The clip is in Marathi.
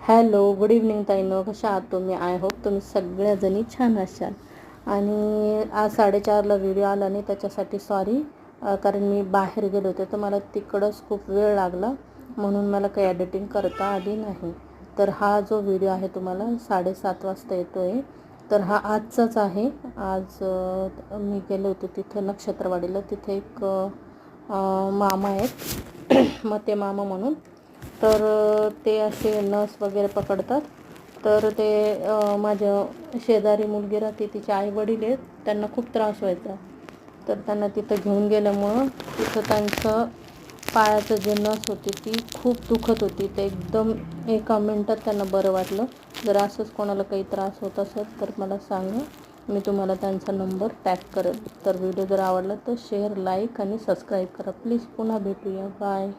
Hello, good evening ताईंनो. कशा आहात तुम्ही? आय होप तुम्ही सगळ्याजणी छान असाल. आणि आज 4:30ला व्हिडिओ आला नाही, त्याच्यासाठी सॉरी. कारण मी बाहेर गेले होते तर मला तिकडंच खूप वेळ लागला, म्हणून मला काही एडिटिंग करता आली नाही. तर हा जो व्हिडिओ आहे तुम्हाला 7:30 वाजता येतो आहे. तर हा आजचाच आहे. आज मी गेले होते तिथं नक्षत्रवाडीला. तिथे एक मामा आहेत मग ते मामा म्हणून. तर ते असे नस वगैरे पकडतात. तर ते माझ्या शेजारी मुलगी राहते, तिचे आईवडील आहेत, त्यांना खूप त्रास व्हायचा. तर त्यांना तिथं घेऊन गेल्यामुळं तिथं त्यांचं पायाचं जे नस होती ती खूप दुखत होती. ते एकदम एका मिनटात त्यांना बरं वाटलं. जर असंच कोणाला काही त्रास होत असेल तर मला सांगा, मी तुम्हाला त्यांचा नंबर टॅग करेल. तर व्हिडिओ जर आवडला तर शेअर, लाईक आणि सबस्क्राईब करा प्लीज. पुन्हा भेटूया. बाय.